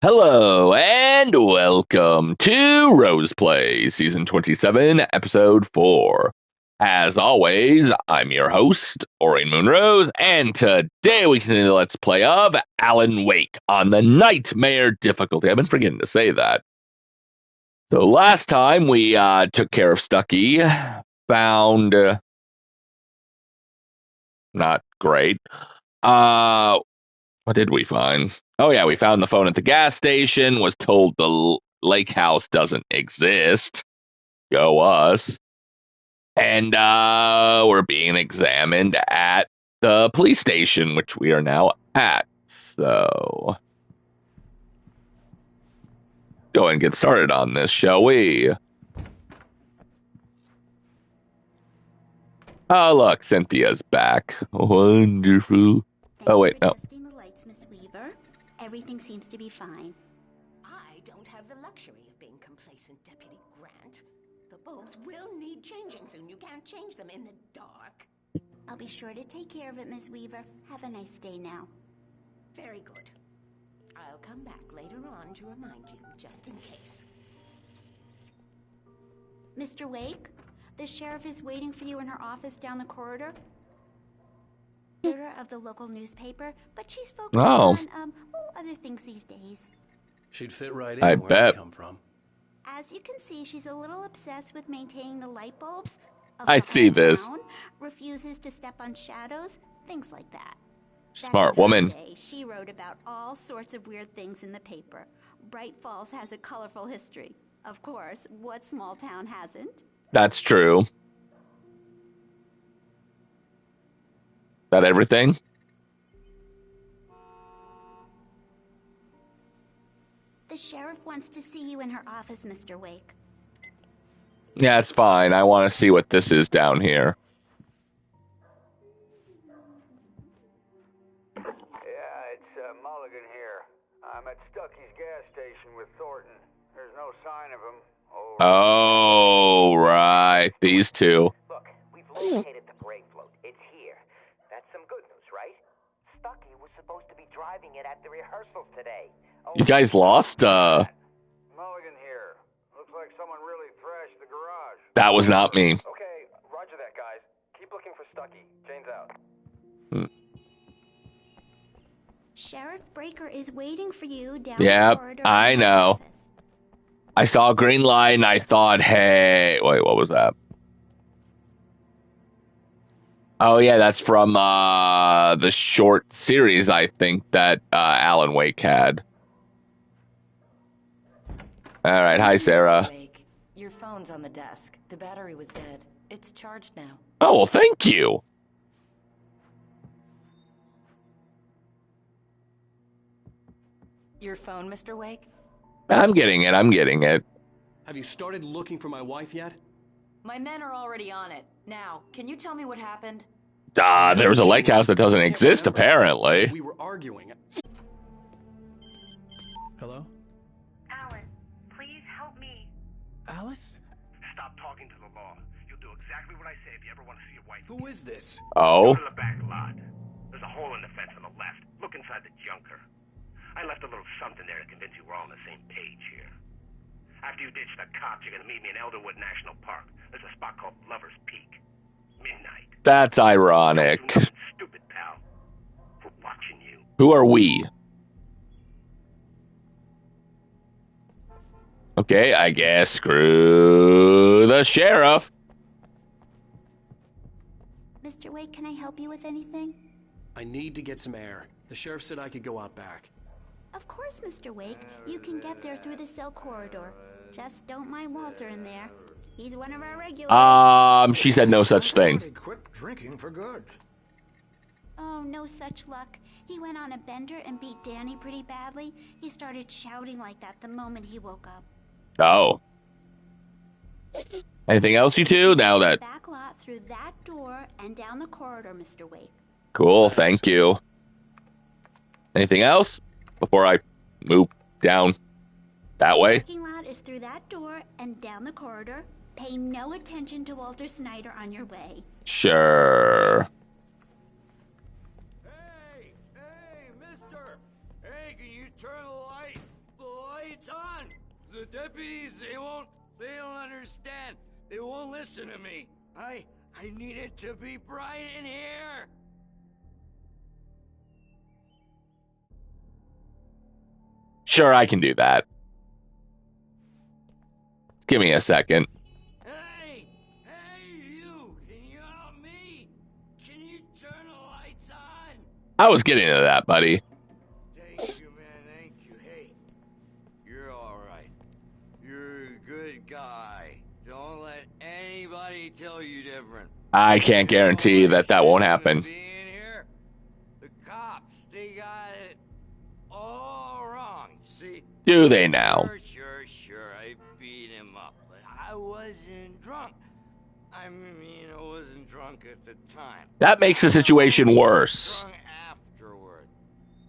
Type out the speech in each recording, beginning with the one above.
Hello and welcome to Rose Play, Season 27, Episode 4. As always, I'm your host, Orion Moonrose, and today we continue the Let's Play of Alan Wake on the Nightmare difficulty. I've been forgetting to say that. So last time we took care of Stucky, found... not great. What did we find? Oh yeah, we found the phone at the gas station, was told the lake house doesn't exist. Go us. And we're being examined at the police station, which we are now at. So go and get started on this, shall we? Oh look, Cynthia's back. Wonderful. Oh wait, no. Testing the lights, Miss Weaver. Everything seems to be fine. I don't have the luxury of being complacent, Deputy Grant. The bulbs will need changing soon. You can't change them in the dark. I'll be sure to take care of it, Miss Weaver. Have a nice day now. Very good. I'll come back later on to remind you, just in case. Mr. Wake, the sheriff is waiting for you in her office down the corridor. Editor of the local newspaper, but she's focused on other things these days. She'd fit right in I where bet. I come from. As you can see, she's a little obsessed with maintaining the light bulbs of I the see whole this. town, refuses to step on shadows, things like that. Back Smart in her woman. day, she wrote about all sorts of weird things in the paper. Bright Falls has a colorful history. Of course, what small town hasn't? That's true. That everything? The sheriff wants to see you in her office, Mr. Wake. Yeah, it's fine. I want to see what this is down here. Yeah, it's Mulligan here. I'm at Stucky's gas station with Thornton. There's no sign of him. Oh, right. These two. Look, we've located the brake float. It's here. That's some good news, right? Stucky was supposed to be driving it at the rehearsals today. Oh, You guys lost, Mulligan here. Looks like someone really thrashed the garage. that was not me. okay, roger that, guys. Keep looking for Stucky. Jane's out. Sheriff Breaker is waiting for you down Yep, the corridor. I in her know. office. I saw a green light and I thought, hey, wait, what was that? Oh yeah, that's from the short series, I think, that Alan Wake had. All right, hi, Sarah. Mr. Wake, your phone's on the desk. The battery was dead. It's charged now. Oh, well, thank you. Your phone, Mr. Wake? I'm getting it, I'm getting it. Have you started looking for my wife yet? My men are already on it. Now, can you tell me what happened? There was a lake house that doesn't exist, apparently. We were arguing. Hello? Alan, please help me. Alice? Stop talking to the law. You'll do exactly what I say if you ever want to see your wife. Who is this? Oh, Go to the back lot. There's a hole in the fence on the left. Look inside the junker. I left a little something there to convince you we're all on the same page here. After you ditch the cops, you're gonna meet me in Elderwood National Park. There's a spot called Lover's Peak. Midnight. that's ironic. Don't do nothing stupid, pal. We're watching you. Who are we? Okay, I guess screw the sheriff. Mr. Wake, can I help you with anything? I need to get some air. The sheriff said I could go out back. Of course, Mr. Wake. You can get there through the cell corridor. Just don't mind Walter in there. He's one of our regulars. She said no such thing. Quit drinking for good. Oh, no such luck. He went on a bender and beat Danny pretty badly. He started shouting like that the moment he woke up. Oh. Anything else, you two? Now that... Back lot through that door and down the corridor, Mr. Wake. Cool, thank you. Anything else? Before I move down that way? Parking lot is through that door and down the corridor. Pay no attention to Walter Snyder on your way. Sure. Hey, mister! Hey, can you turn the light? lights on! The deputies, they don't understand. They won't listen to me. I need it to be bright in here. Sure, I can do that. Give me a second. Hey, you! Can you help me? Can you turn the lights on? I was getting to that, buddy. Thank you, man. Thank you. Hey, you're all right. You're a good guy. Don't let anybody tell you different. I can't guarantee that won't happen. Being here, the cops, they got it all wrong. See? Do they now? Sure. I beat him up, but I wasn't drunk. I mean, I wasn't drunk at the time. That makes the situation worse. Drunk afterward.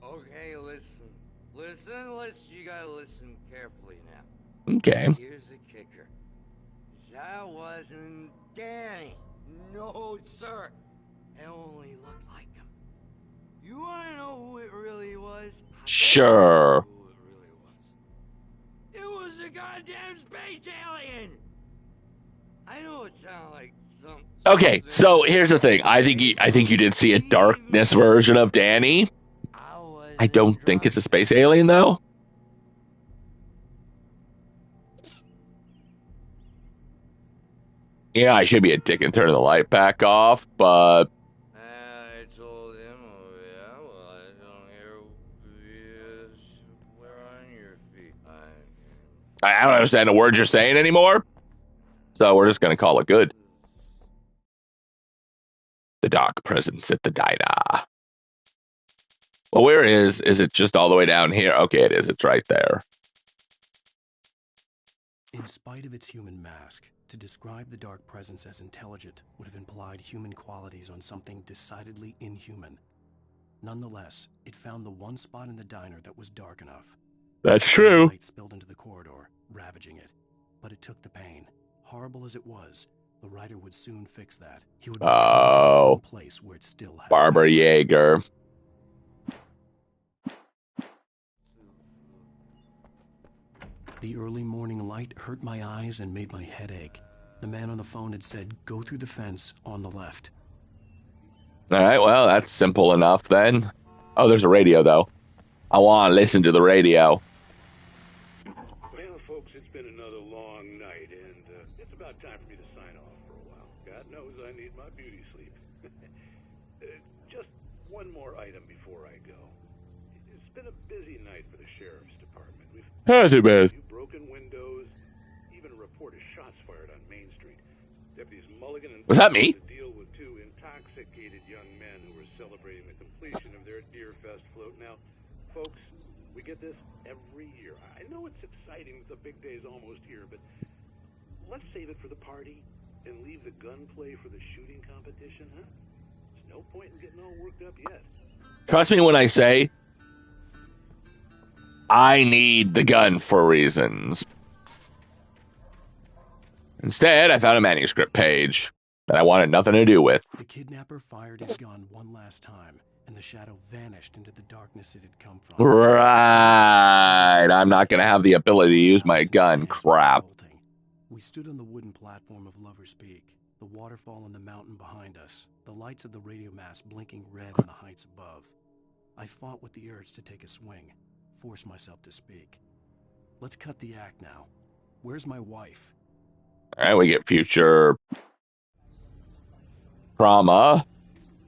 Okay, listen. You gotta listen carefully now. Okay. Here's the kicker. That wasn't Danny. No, sir. It only looked like him. You wanna know who it really was? Sure. Who it really was? It was a goddamn space alien. I know it sounds like some. Okay, so here's the thing. I think you did see a darkness version of Danny. I don't think it's a space alien, though. Yeah, I should be a dick and turn the light back off, but I told him, oh yeah, well, I don't hear where on your feet. I don't understand the words you're saying anymore. So we're just going to call it good. The dark presence at the diner. Well, where is it just all the way down here? Okay, it is. It's right there. In spite of its human mask, to describe the dark presence as intelligent would have implied human qualities on something decidedly inhuman. Nonetheless, it found the one spot in the diner that was dark enough. That's true. Light spilled into the corridor, ravaging it. But it took the pain. Horrible as it was, the writer would soon fix that. He would return to one place where it still had Barbara Yeager. The early morning light hurt my eyes and made my head ache. The man on the phone had said, go through the fence on the left. All right, well, that's simple enough then. Oh, there's a radio, though. I want to listen to the radio. Well, folks, it's been another long night, and it's about time for me to sign off for a while. God knows I need my beauty sleep. Just one more item before I go. It's been a busy night for the sheriff's department. Has it been? Broken windows, even a report of shots fired on Main Street. Deputies Mulligan and was that me? To deal with two intoxicated young men who were celebrating the completion of their Deerfest float. Now, folks, we get this every year. I know it's exciting. The big day's almost here, but let's save it for the party and leave the gunplay for the shooting competition, huh? There's no point in getting all worked up yet. Trust me when I say I need the gun for reasons. Instead, I found a manuscript page that I wanted nothing to do with. The kidnapper fired his gun one last time, and the shadow vanished into the darkness it had come from. Right. I'm not going to have the ability to use my gun. Crap. We stood on the wooden platform of Lover's Peak, the waterfall on the mountain behind us, the lights of the radio mast blinking red on the heights above. I fought with the urge to take a swing, force myself to speak. Let's cut the act now. Where's my wife? All right, we get future trauma.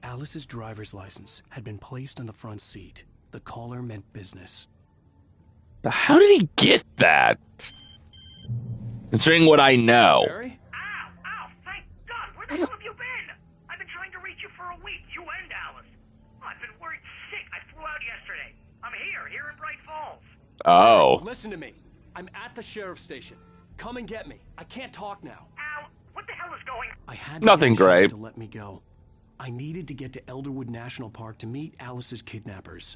Alice's driver's license had been placed on the front seat. The caller meant business. How did he get that? Considering what I know. Barry? Ow, thank God. Where the hell have you been? I've been trying to reach you for a week, you and Alice. I've been worried sick. I flew out yesterday. I'm here in Bright Falls. Oh. Listen to me. I'm at the sheriff's station. Come and get me. I can't talk now. Al, what the hell is going on? I had nothing great to let me go. I needed to get to Elderwood National Park to meet Alice's kidnappers.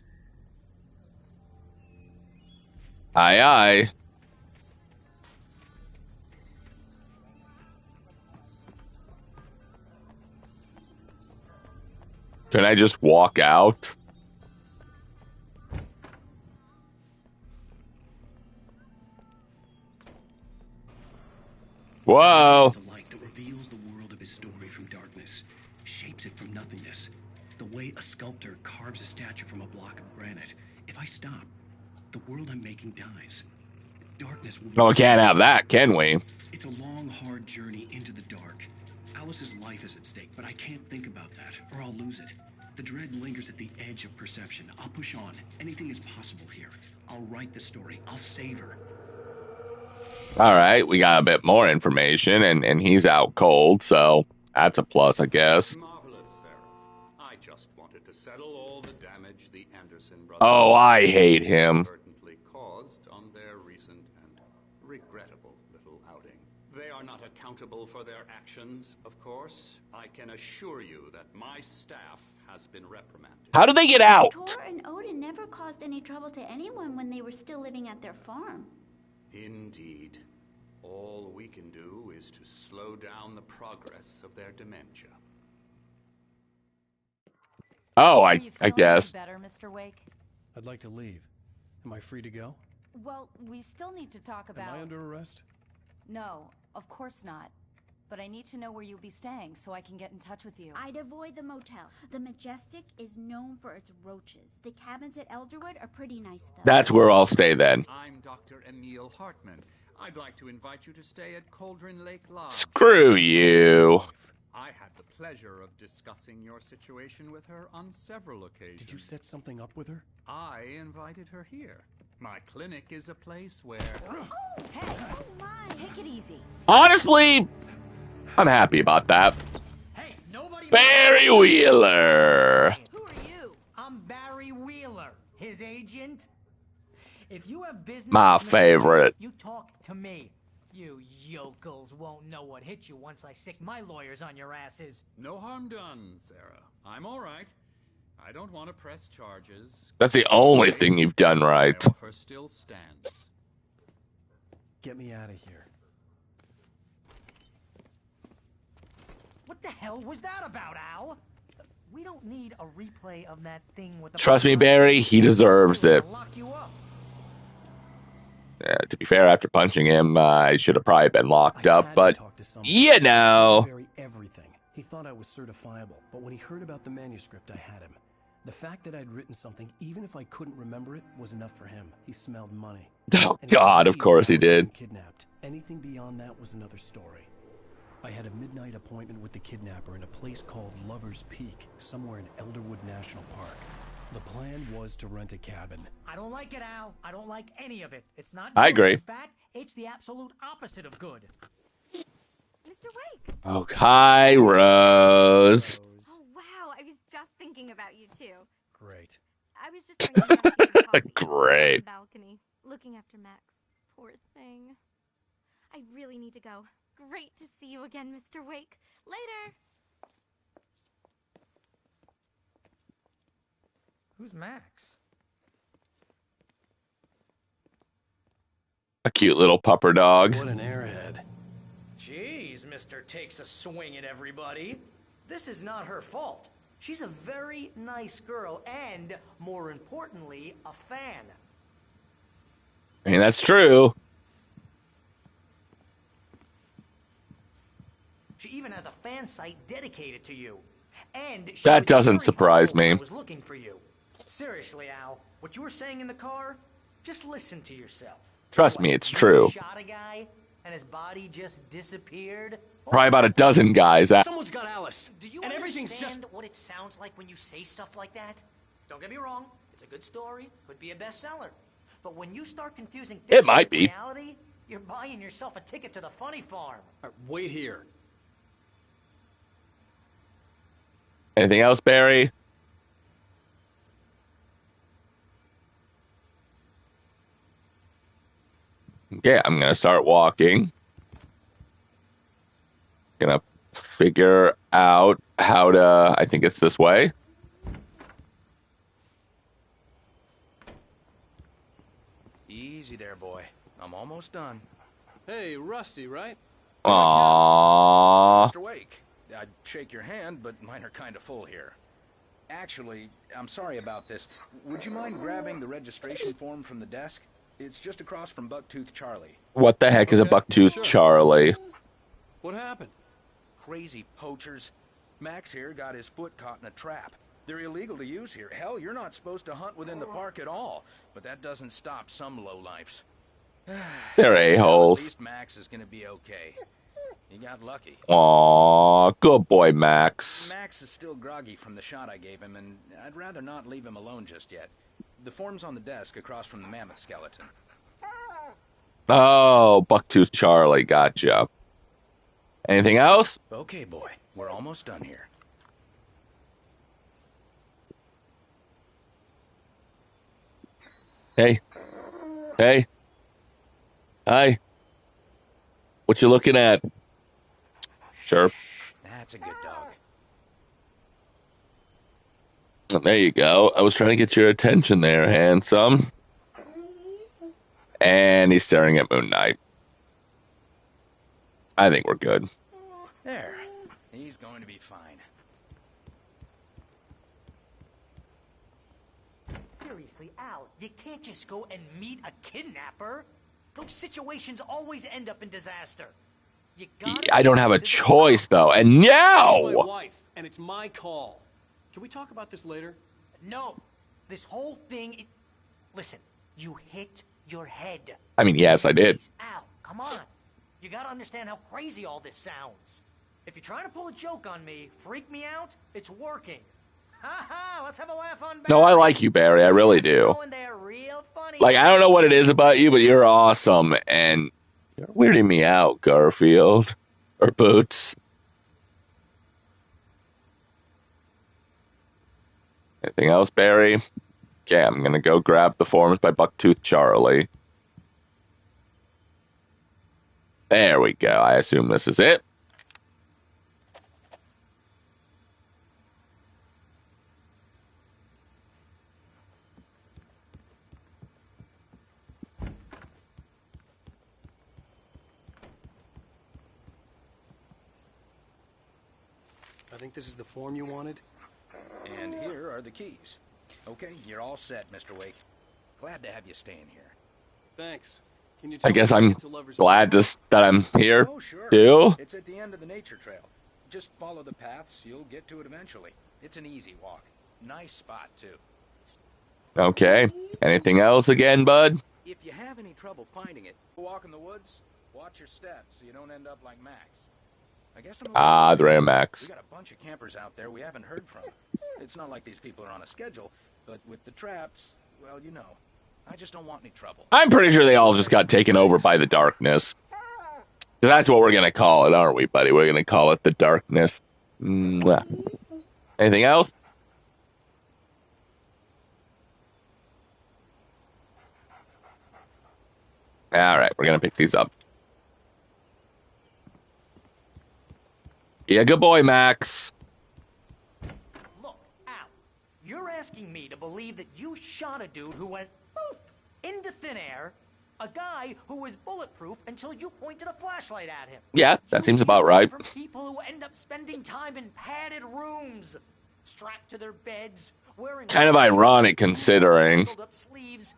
Aye, aye. Can I just walk out? Whoa. It's a light that reveals the world of his story from darkness, shapes it from nothingness. The way a sculptor carves a statue from a block of granite. If I stop, the world I'm making dies. Darkness will be... No, we can't have that, can we? It's a long, hard journey into the dark. Alice's life is at stake, but I can't think about that, or I'll lose it. The dread lingers at the edge of perception. I'll push on. Anything is possible here. I'll write the story. I'll save her. All right, we got a bit more information, and he's out cold, so that's a plus, I guess. Marvelous, Sarah. I just wanted to settle all the damage the Anderson brothers... Oh, I hate him. ...inadvertently caused on their recent and regrettable little outing. They are not accountable for their actions, of course. I can assure you that my staff has been reprimanded. How did they get out? Tor and Odin never caused any trouble to anyone when they were still living at their farm. Indeed. All we can do is to slow down the progress of their dementia. Oh, I guess. Better, Mr. Wake? I'd like to leave. Am I free to go? Well, we still need to talk about... Am I under arrest? No, of course not. But I need to know where you'll be staying so I can get in touch with you. I'd avoid the motel. The Majestic is known for its roaches. The cabins at Elderwood are pretty nice, though. That's where I'll stay then. I'm Dr. Emil Hartman. I'd like to invite you to stay at Cauldron Lake Lodge. Screw you. I had the pleasure of discussing your situation with her on several occasions. Did you set something up with her? I invited her here. My clinic is a place where... Oh, hey! Oh, my! Take it easy. Honestly, I'm happy about that. Hey, nobody... Barry Wheeler. Who are you? I'm Barry Wheeler, his agent. If you have business... My favorite. You talk to me. You yokels won't know what hit you once I sick my lawyers on your asses. No harm done, Sarah. I'm all right. I don't want to press charges. That's the only thing you've done right. My offer still stands. Get me out of here. What the hell was that about, Al? We don't need a replay of that thing with the... Trust me, Barry, he deserves it. Lock you up. To be fair, after punching him, I should have probably been locked up, but, you know. Everything. He thought I was certifiable, but when he heard about the manuscript, I had him. The fact that I'd written something, even if I couldn't remember it, was enough for him. He smelled money. Oh, God, of course he did. Kidnapped. Anything beyond that was another story. I had a midnight appointment with the kidnapper in a place called Lover's Peak, somewhere in Elderwood National Park. The plan was to rent a cabin. I don't like it, Al. I don't like any of it. It's not I good. agree. In fact, it's the absolute opposite of good. Mr. Wake! Oh, hi, Rose. Oh, wow. I was just thinking about you, too. Great. I was just drinking some coffee Great. on the balcony, looking after Max. Poor thing. I really need to go. Great to see you again, Mr. Wake. Later! Who's Max? A cute little pupper dog. What an airhead. Jeez, Mr. Takes a swing at everybody. This is not her fault. She's a very nice girl and, more importantly, a fan. I mean, that's true. She even has a fan site dedicated to you. And she That was doesn't very surprise helpful when me. I was looking for you. Seriously, Al, what you were saying in the car, just listen to yourself. Trust me, it's true. You shot a guy and his body just disappeared. Probably about a dozen guys. Someone's got Alice. Do you and everything's understand just... what it sounds like when you say stuff like that? Don't get me wrong. It's a good story. Could be a bestseller. But when you start confusing It might with be. reality, you're buying yourself a ticket to the funny farm. Wait here. Anything else, Barry? Okay, I'm gonna start walking. Gonna figure out how to... I think it's this way. Easy there, boy. I'm almost done. Hey, Rusty, right? Aww. Mr. Wake, I'd shake your hand, but mine are kind of full here. Actually, I'm sorry about this. Would you mind grabbing the registration form from the desk? It's just across from Bucktooth Charlie. What the heck is a Bucktooth Charlie? What happened? Crazy poachers. Max here got his foot caught in a trap. They're illegal to use here. Hell, you're not supposed to hunt within the park at all. But that doesn't stop some lowlifes. They're Well, a-holes. at least Max is gonna be okay. He got lucky. Aw, good boy, Max. Max is still groggy from the shot I gave him, and I'd rather not leave him alone just yet. The form's on the desk across from the mammoth skeleton. Oh, Bucktooth Charlie, gotcha. Anything else? Okay, boy. We're almost done here. Hey. Hey. Hi. What you looking at? Sure. That's a good dog. There you go. I was trying to get your attention there, handsome. And he's staring at Moon Knight. I think we're good. There. He's going to be fine. Seriously, Al, you can't just go and meet a kidnapper. Those situations always end up in disaster. You gotta I don't have a choice, though. And She's my now! wife, and it's my call. Can we talk about this later? No. This whole thing... Listen, you hit your head. I mean, yes, I did. Jeez, Al, come on. You gotta understand how crazy all this sounds. If you're trying to pull a joke on me, freak me out, it's working. Ha ha, let's have a laugh on Barry. No, I like you, Barry. I really do. Like, I don't know what it is about you, but you're awesome. And you're weirding me out, Garfield. Or Boots. Anything else, Barry? Okay, I'm gonna go grab the forms by Bucktooth Charlie. There we go. I assume this is it. I think this is the form you wanted. And here are the keys. Okay, you're all set, Mr. Wake. Glad to have you staying here. Thanks. Can you I tell guess me how to I'm get to Lover's glad Peak? that I'm here, Oh, sure. too. It's at the end of the nature trail. Just follow the paths, you'll get to it eventually. It's an easy walk. Nice spot, too. Okay. Anything else again, bud? If you have any trouble finding it, walk in the woods, watch your steps so you don't end up like Max. I guess I'm The Rare Max. We got a bunch of campers out there we haven't heard from. It's not like these people are on a schedule, but with the traps, well, you know. I just don't want any trouble. I'm pretty sure they all just got taken over by the darkness. That's what we're gonna call it, aren't we, buddy? We're gonna call it the darkness. Mwah. Anything else? Alright, we're gonna pick these up. Yeah, good boy, Max. Look, Al, you're asking me to believe that you shot a dude who went poof into thin air, a guy who was bulletproof until you pointed a flashlight at him. Yeah, that seems about right. From people who end up spending time in padded rooms, strapped to their beds, wearing Kind of ironic considering. rolled up sleeves,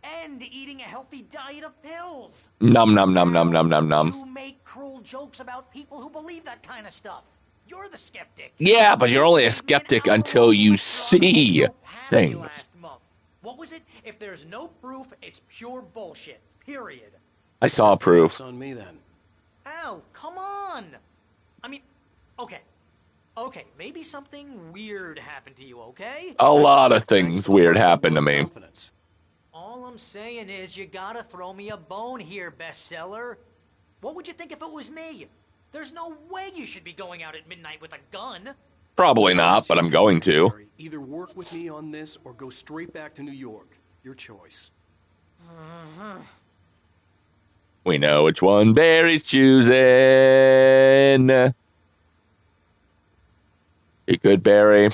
and eating a healthy diet of pills. Num num num num num num num. You make cruel jokes about people who believe that kind of stuff. You're the skeptic. Yeah, but you're only a skeptic until you see things. Last month. What was it? If there's no proof, it's pure bullshit. Period. I saw proof. It's on me then. Al, come on. I mean, okay. Okay, maybe something weird happened to you, okay? A lot of things weird happened to me. All I'm saying is you gotta throw me a bone here, bestseller. What would you think if it was me? There's no way you should be going out at midnight with a gun. Probably not, but I'm going to. Either work with me on this or go straight back to New York. Your choice. We know which one Barry's choosing. You good, Barry?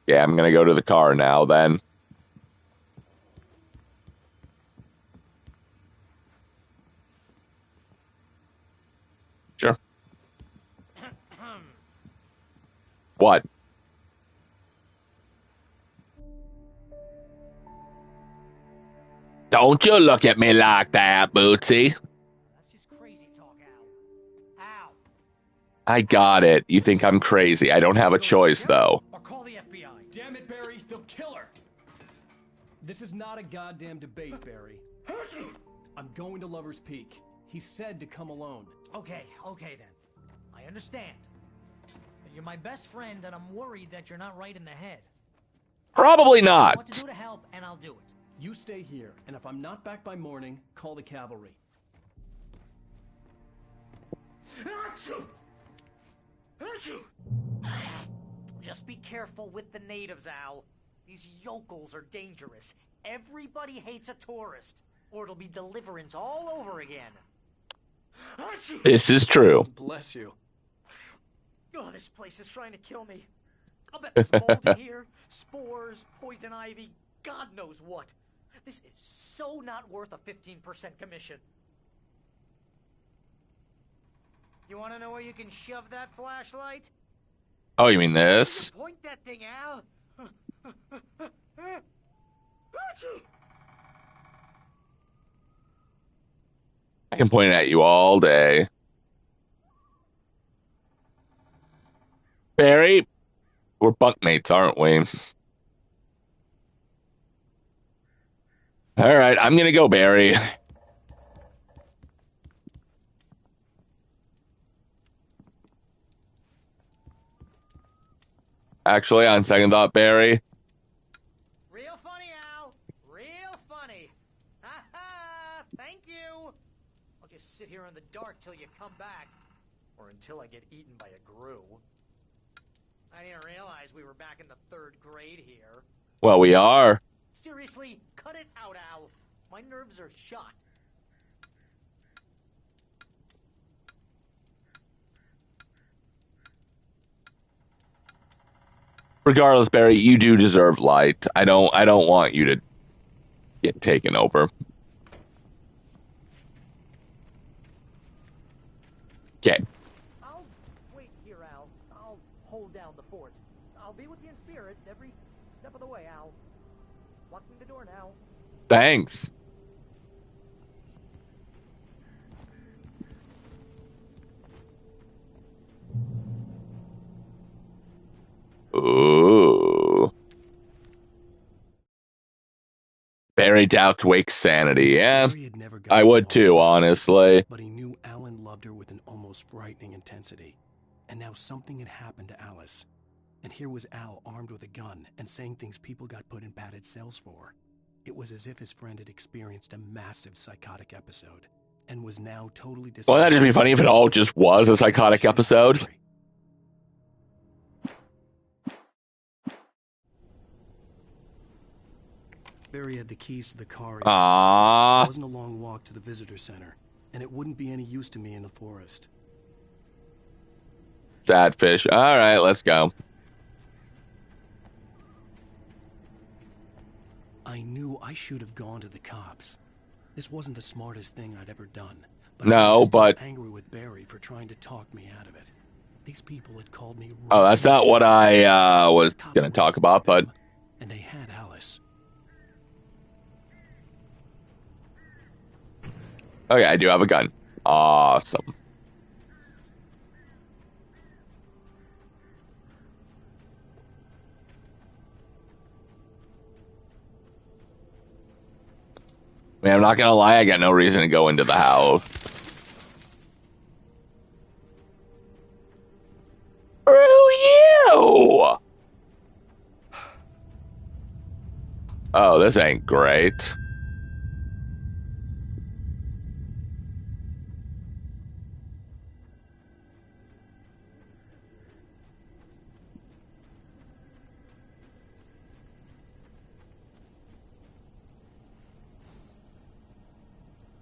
Yeah, I'm gonna go to the car now, then. Sure. What? Don't you look at me like that, Bootsy. That's just crazy talk, Al. Al, I got it. You think I'm crazy. I don't have a choice, though. Or call the FBI. Damn it, Barry. They'll kill her. This is not a goddamn debate, Barry. I'm going to Lover's Peak. He said to come alone. Okay then. I understand. But you're my best friend, and I'm worried that you're not right in the head. Probably not. What to do to help, and I'll do it. You stay here, and if I'm not back by morning, call the cavalry. Just be careful with the natives, Al. These yokels are dangerous. Everybody hates a tourist, or it'll be deliverance all over again. This is true. Bless you. Oh, this place is trying to kill me. I'll bet there's mold in here, spores, poison ivy, God knows what. This is so not worth a 15% commission. You want to know where you can shove that flashlight? Oh, you mean this? Point that thing, Al. I can point at you all day. Barry, we're bunkmates, aren't we? All right, I'm gonna go, Barry. Actually, on second thought, Barry. Real funny, Al. Real funny. Ha ha! Thank you. I'll just sit here in the dark till you come back. Or until I get eaten by a grue. I didn't realize we were back in the 3rd grade here. Well, we are. Seriously, cut it out, Al. My nerves are shot. Regardless, Barry, you do deserve light. I don't want you to get taken over. Okay. I'll wait here, Al. I'll hold down the fort. I'll be with you in spirit every step of the way, Al. Locking the door now. Thanks. Ooh. Barry doubts Wake's sanity. Yeah, I would too, honestly. But he knew Alan loved her with an almost frightening intensity. And now something had happened to Alice. And here was Al armed with a gun and saying things people got put in padded cells for. It was as if his friend had experienced a massive psychotic episode and was now totally Well, that'd be funny if it all just was a psychotic episode. Barry had the keys to the car. Aww. It wasn't a long walk to the visitor center, and it wouldn't be any use to me in the forest. Sad fish. All right, let's go. I knew I should have gone to the cops. This wasn't the smartest thing I'd ever done. No, I was still but angry with Barry for trying to talk me out of it. These people had called me. Oh, that's not what I was gonna talk about, but and they had Alice. okay, I do have a gun. Awesome. Man, I'm not gonna lie, I got no reason to go into the house. Screw you! Oh, this ain't great.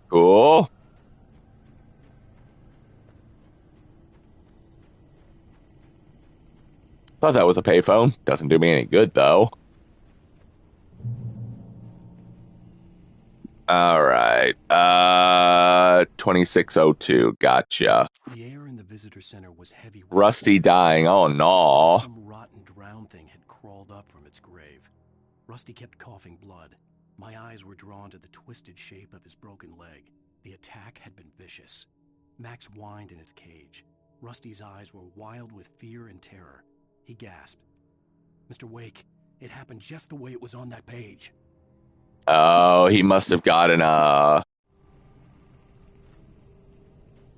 Cool. Thought that was a payphone. Doesn't do me any good, though. All right. 2602. Gotcha. The air in the visitor center was heavy. Rusty dying. Oh, no. Some rotten drowned thing had crawled up from its grave. Rusty kept coughing blood. My eyes were drawn to the twisted shape of his broken leg. The attack had been vicious. Max whined in his cage. Rusty's eyes were wild with fear and terror. He gasped. Mr. Wake, it happened just the way it was on that page. Oh, he must have gotten a...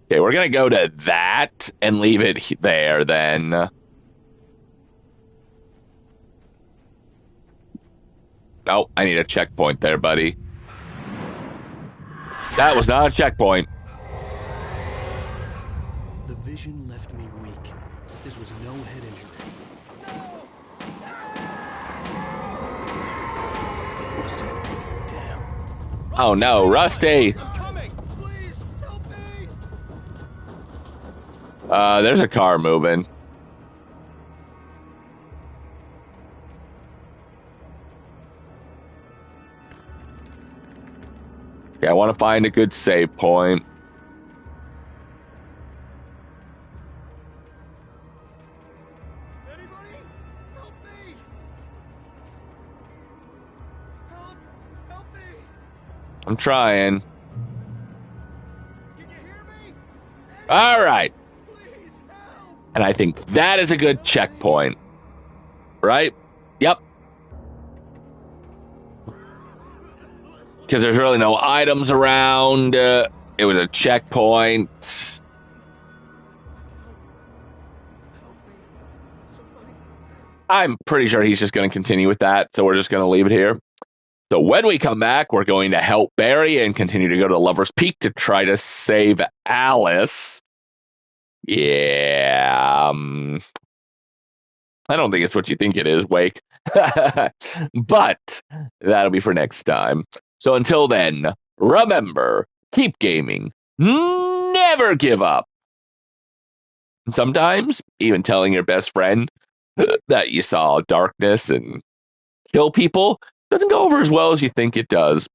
Okay, we're going to go to that and leave it there then. Oh, I need a checkpoint there, buddy. That was not a checkpoint. The vision left me weak. This was no head injury. Rusty, damn. Oh no, Rusty! There's a car moving. Okay, I want to find a good save point. Anybody? Help me! Help me! I'm trying. All right. And I think that is a good checkpoint. Right? Yep. Because there's really no items around. It was a checkpoint. I'm pretty sure he's just going to continue with that, so we're just going to leave it here. So when we come back, we're going to help Barry and continue to go to Lover's Peak to try to save Alice. Yeah. I don't think it's what you think it is, Wake. But that'll be for next time. So until then, remember, keep gaming. Never give up. And sometimes, even telling your best friend that you saw darkness and kill people doesn't go over as well as you think it does.